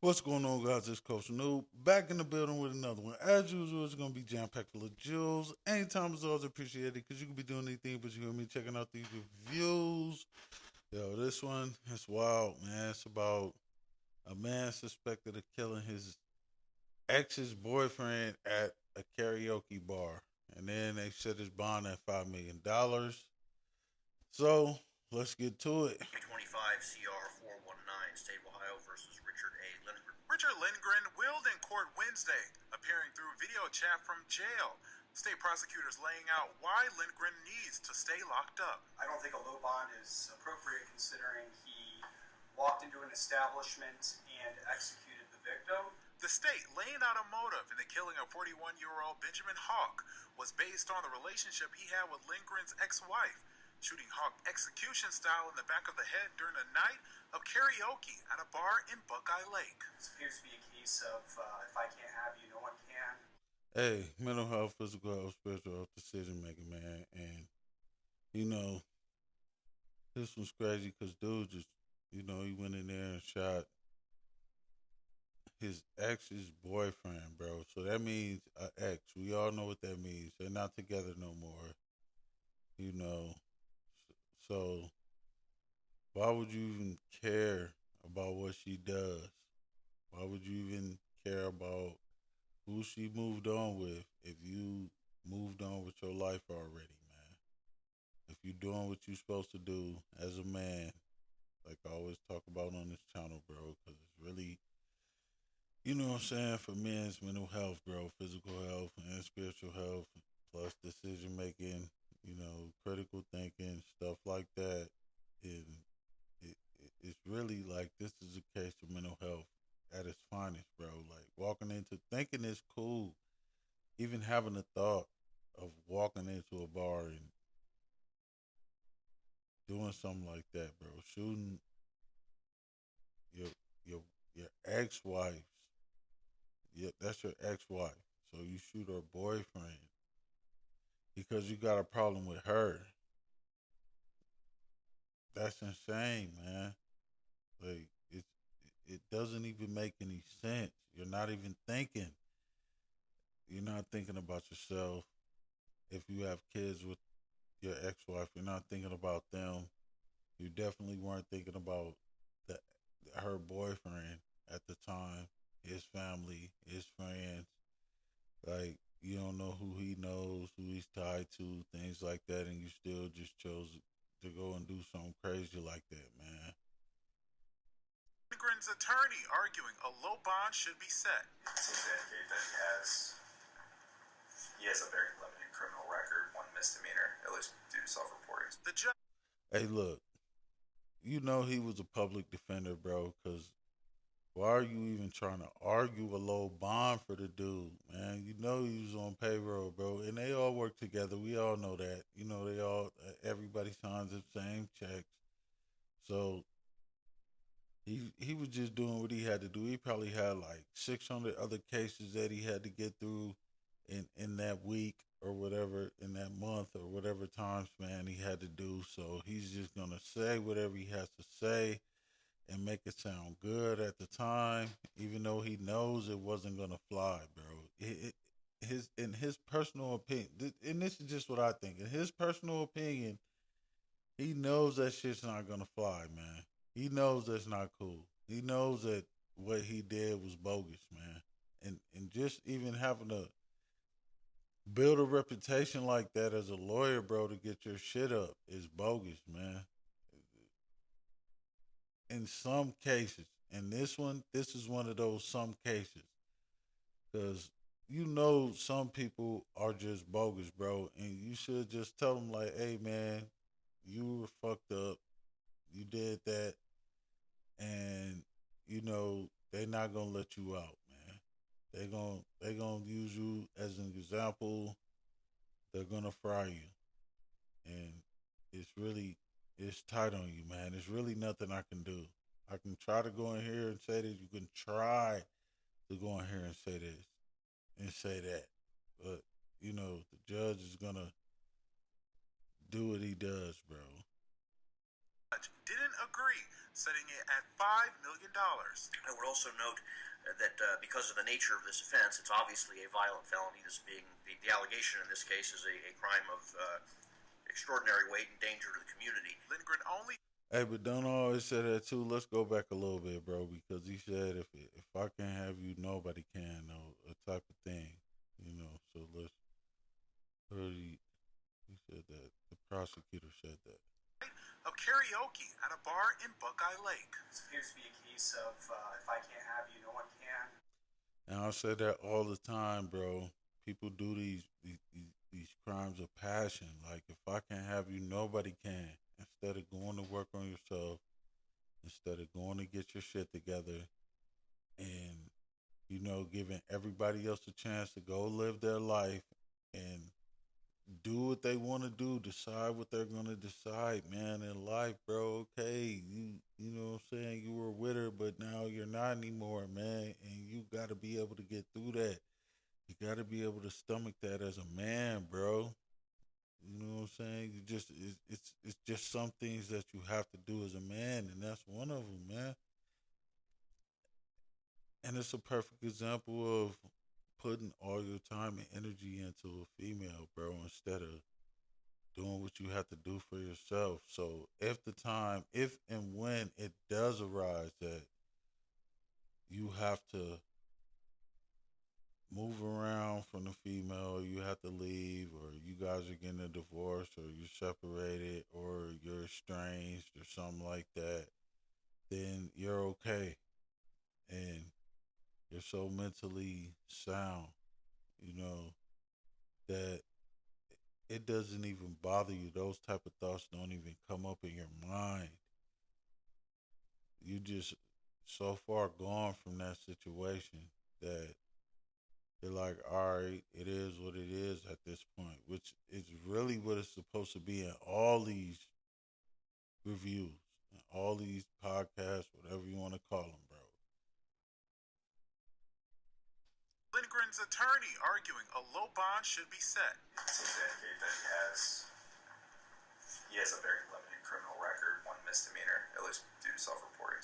What's going on, guys? It's Coach Noob back in the building with another one. As usual, it's going to be jam packed full of jewels. Anytime is always appreciated because you can be doing anything but you hear me checking out these reviews. Yo, this one is wild, man. It's about a man suspected of killing his ex's boyfriend at a karaoke bar. And then they set his bond at $5 million. So let's get to it. 25 CR 419, State of Ohio versus Richard A. Lindgren. Richard Lindgren willed in court Wednesday, appearing through video chat from jail. State prosecutors laying out why Lindgren needs to stay locked up. I don't think a low bond is appropriate considering he walked into an establishment and executed the victim. The state laying out a motive in the killing of 41-year-old Benjamin Hawk was based on the relationship he had with Lindgren's ex-wife, shooting Hawk execution style in the back of the head during a night of karaoke at a bar in Buckeye Lake. This appears to be a case of if I can't have you, no one can. Hey, mental health, physical health, spiritual health, decision making, man. And, you know, this was crazy because dude just, he went in there and shot his ex's boyfriend, bro. So that means an ex. We all know what that means. They're not together no more, you know. So why would you even care about what she does? Why would you even care about who she moved on with if you moved on with your life already, man? If you're doing what you're supposed to do as a man, like I always talk about on this channel, bro, because it's really, you know what I'm saying, for men's mental health, bro, physical health and spiritual health, plus decision making, critical thinking, stuff like that. And it's really like this is a case of mental health at its finest, bro. Like walking into thinking is cool. Even having the thought of walking into a bar and doing something like that, bro. Shooting your your your ex wife's, yeah, that's your ex wife. So you shoot her boyfriend because you got a problem with her. That's insane, man. Like it doesn't even make any sense. You're not even thinking. You're not thinking about yourself. If you have kids with your ex-wife, you're not thinking about them. You definitely weren't thinking about the her boyfriend at the time, his family, his friends. Like you don't know who he knows, who he's tied to, things like that, and you still just chose to go and do something crazy like that, man. Lindgren's attorney arguing a low bond should be set. It seems to indicate that he has a very limited criminal record, one misdemeanor, at least due to self-reporting. The judge. Hey, look, you know he was a public defender, bro, because why are you even trying to argue a low bond for the dude, man? You know he was on payroll, bro, and they all work together. We all know that. Everybody signs the same checks. So he was just doing what he had to do. He probably had like 600 other cases that he had to get through in that week or whatever, in that month or whatever time span he had to do. So he's just gonna say whatever he has to say and make it sound good at the time, even though he knows it wasn't gonna fly, bro. His in his personal opinion, and this is just what I think. In his personal opinion, he knows that shit's not gonna fly, man. He knows that's not cool. He knows that what he did was bogus, man. And just even having to build a reputation like that as a lawyer, bro, to get your shit up is bogus, man. In some cases, and this is one of those some cases, because some people are just bogus, bro, and you should just tell them like, hey, man, you were fucked up, you did that, and they not gonna let you out, man. They gonna use you as an example. They're gonna fry you, and it's tight on you, man. There's really nothing I can do. I can try to go in here and say this. You can try to go in here and say this and say that, but the judge is gonna do what he does, bro. Didn't agree setting it at $5 million. I would also note that because of the nature of this offense, it's obviously a violent felony. This being the allegation in this case is a crime of extraordinary weight and danger to the community. Lindgren only. Hey, but don't always say that too. Let's go back a little bit, bro, because he said if I can't have you, nobody can. No, a type of thing, you know. So let's. He said that the prosecutor said that. Of karaoke at a bar in Buckeye Lake. This appears to be a case of if I can't have you, no one can. And I say that all the time, bro. People do these crimes of passion. Like if I can't have you, nobody can. Instead of going to work on yourself, instead of going to get your shit together, and giving everybody else a chance to go live their life and do what they want to do, decide what they're gonna decide, man, in life, bro. Okay, you know what I'm saying? You were with her, but now you're not anymore, man. And you gotta be able to get through that. You gotta be able to stomach that as a man, bro. You know what I'm saying? It's just some things that you have to do as a man, and that's one of them, man. And it's a perfect example of putting all your time and energy into a female, bro, instead of doing what you have to do for yourself. So if and when it does arise that you have to move around from the female, you have to leave, or you guys are getting a divorce, or you're separated, or you're estranged, or something like that, then you're okay. And you're so mentally sound, you know, that it doesn't even bother you. Those type of thoughts don't even come up in your mind. You just so far gone from that situation that you're like, all right, it is what it is at this point, which is really what it's supposed to be in all these reviews, and all these podcasts, whatever you want to call them, bro. Lindgren's attorney arguing a low bond should be set. It seems to indicate that he has a very limited criminal record, one misdemeanor, at least due to self-reporting.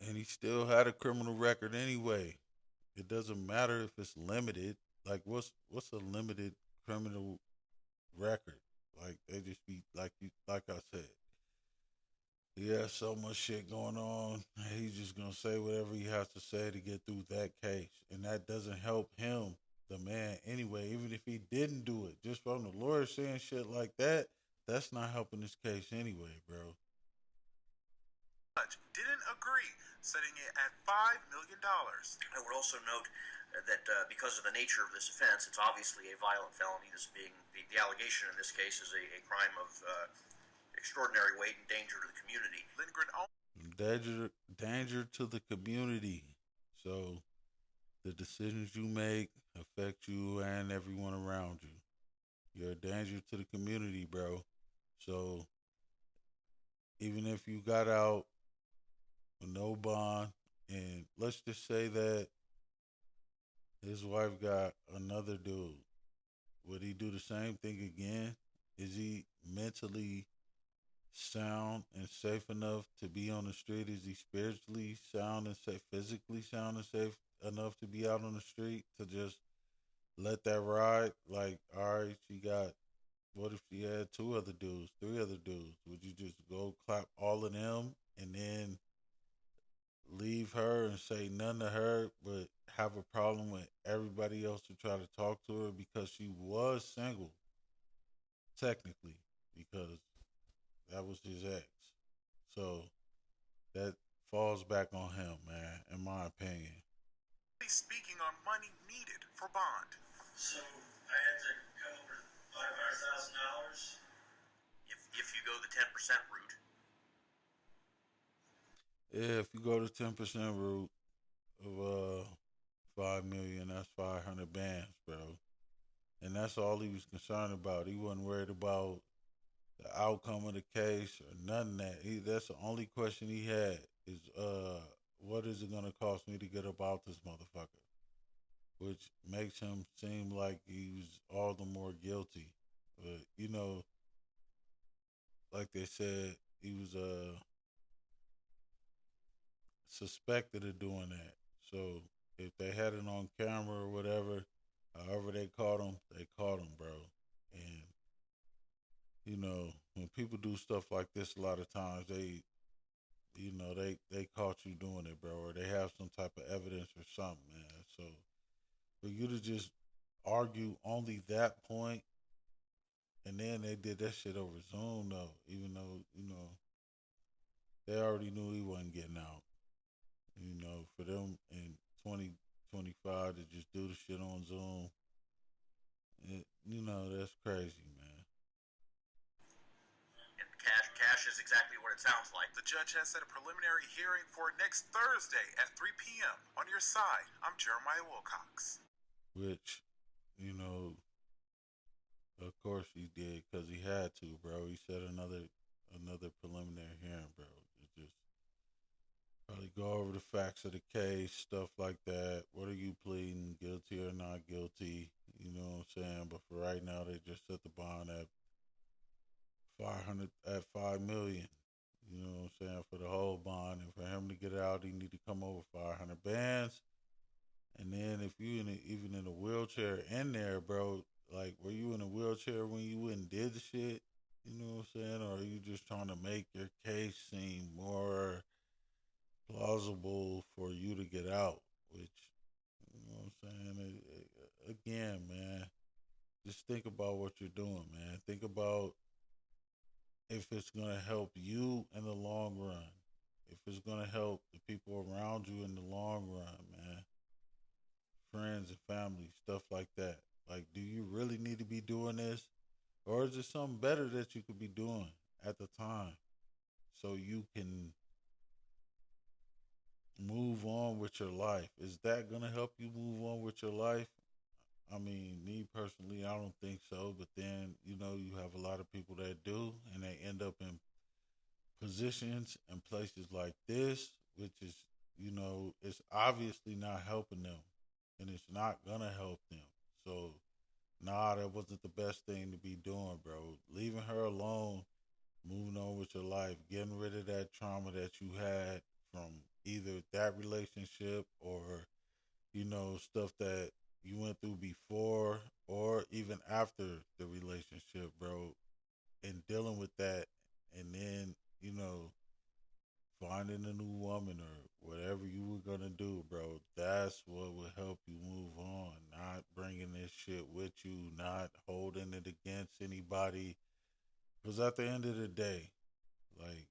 And he still had a criminal record anyway. It doesn't matter if it's limited. Like, what's a limited criminal record? Like, they just be like I said. He has so much shit going on. He's just gonna say whatever he has to say to get through that case, and that doesn't help him, the man, anyway. Even if he didn't do it, just from the lawyer saying shit like that, that's not helping this case anyway, bro. Judge didn't agree, setting it at $5 million. I would also note that because of the nature of this offense, it's obviously a violent felony. This being the allegation in this case is a crime of extraordinary weight and danger to the community. Lindgren Danger to the community. So the decisions you make affect you and everyone around you. You're a danger to the community, bro. So even if you got out with no bond, and let's just say that his wife got another dude, would he do the same thing again? Is he mentally sound and safe enough to be on the street? Is he spiritually sound and safe, physically sound and safe enough to be out on the street to just let that ride? Like, all right, what if she had two other dudes, three other dudes? Would you just go clap all of them and then leave her and say none to her, but have a problem with everybody else to try to talk to her because she was single, technically, because that was his ex. So that falls back on him, man, in my opinion. speaking on money needed for bond. So I had to come over $500,000. If you go the 10% route. Yeah, if you go the 10% route of 5 million, that's 500 bands, bro. And that's all he was concerned about. He wasn't worried about the outcome of the case or none of that. That's the only question he had is, what is it gonna cost me to get about this motherfucker? Which makes him seem like he was all the more guilty. But like they said, he was suspected of doing that. So if they had it on camera or whatever, however they caught him, bro. And when people do stuff like this, a lot of times they caught you doing it, bro, or they have some type of evidence or something, man. So for you to just argue only that point, and then they did that shit over Zoom, though, even though they already knew he wasn't getting out. For them in 2025 to just do the shit on Zoom, that's crazy, man. And cash is exactly what it sounds like. The judge has set a preliminary hearing for next Thursday at 3 p.m. On your side, I'm Jeremiah Wilcox. Which, you know, of course he did because he had to, bro. He said another preliminary hearing, bro. It just probably go over the facts of the case, stuff like that. What are you pleading, guilty or not guilty? You know what I'm saying? But for right now, they just set the bond at 5 million. You know what I'm saying, for the whole bond, and for him to get out, he need to come over 500 bands. And then if you even in a wheelchair in there, bro, like were you in a wheelchair when you went and did the shit? You know what I'm saying, or are you just trying to make your case seem more plausible for you to get out? Which, you know what I'm saying, again, man, just think about what you're doing, man. Think about if it's going to help you in the long run, if it's going to help the people around you in the long run, man, friends and family, stuff like that. Like, do you really need to be doing this? Or is there something better that you could be doing at the time so you can move on with your life? Is that going to help you move on with your life? I mean, me personally, I don't think so. But then, you have a lot of people that do, and they end up in positions and places like this, which is, it's obviously not helping them, and it's not gonna help them. So, nah, that wasn't the best thing to be doing, bro. Leaving her alone, moving on with your life, getting rid of that trauma that you had from either that relationship or, stuff that you went through before or even after the relationship, bro, and dealing with that, and then, finding a new woman or whatever you were gonna do, bro. That's what will help you move on. Not bringing this shit with you, not holding it against anybody. Because at the end of the day, like,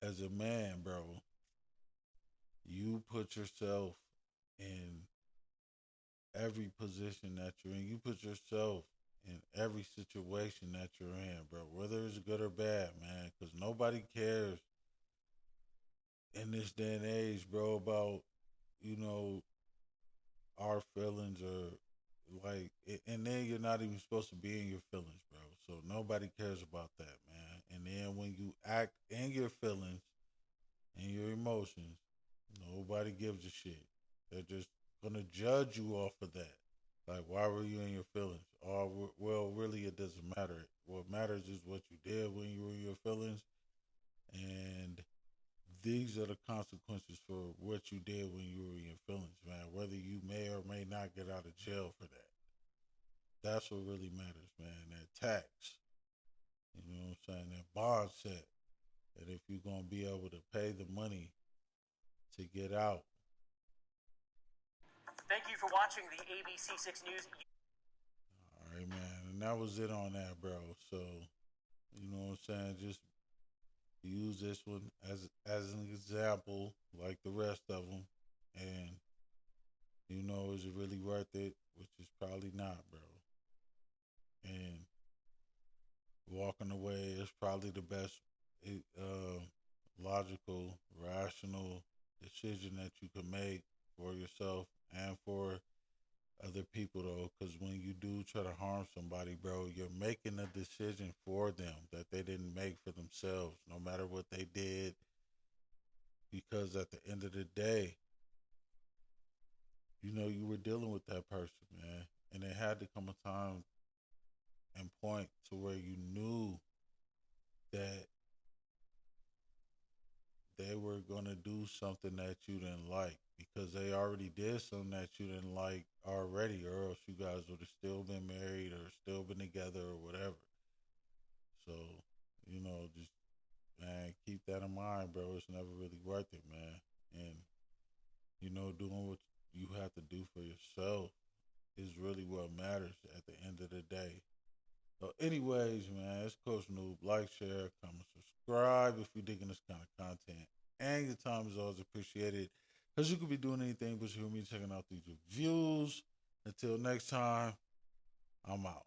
as a man, bro, you put yourself in every position that you're in. You put yourself in every situation that you're in, bro. Whether it's good or bad, man. Because nobody cares in this day and age, bro, about, you know, our feelings or like, and then you're not even supposed to be in your feelings, bro. So nobody cares about that, man. And then when you act in your feelings and your emotions, nobody gives a shit. They're just gonna judge you off of that. Like, why were you in your feelings? Oh, well, really, it doesn't matter. What matters is what you did when you were in your feelings, and these are the consequences for what you did when you were in your feelings, man. Whether you may or may not get out of jail for that. That's what really matters, man. That tax, you know what I'm saying? That bond set. That if you're going to be able to pay the money to get out. Thank you for watching the ABC6 News. All right, man. And that was it on that, bro. So, you know what I'm saying? Just use this one as an example, like the rest of them, and is it really worth it? Which is probably not, bro. And walking away is probably the best, uh, logical, rational decision that you can make for yourself and for other people, though, because when you do try to harm somebody, bro, you're making a decision for them that they didn't make for themselves, no matter what they did, because at the end of the day, you were dealing with that person, man, and it had to come a time and point to where you knew that they were gonna do something that you didn't like because they already did something that you didn't like already, or else you guys would have still been married or still been together or whatever. So, just man, keep that in mind, bro. It's never really worth it, man. And doing what you have to do for yourself is really what matters at the end of the day. So, anyways, man, it's Coach Noob. Like, share, comment, subscribe if you're digging this kind of content. And your time is always appreciated because you could be doing anything but you hear me checking out these reviews. Until next time, I'm out.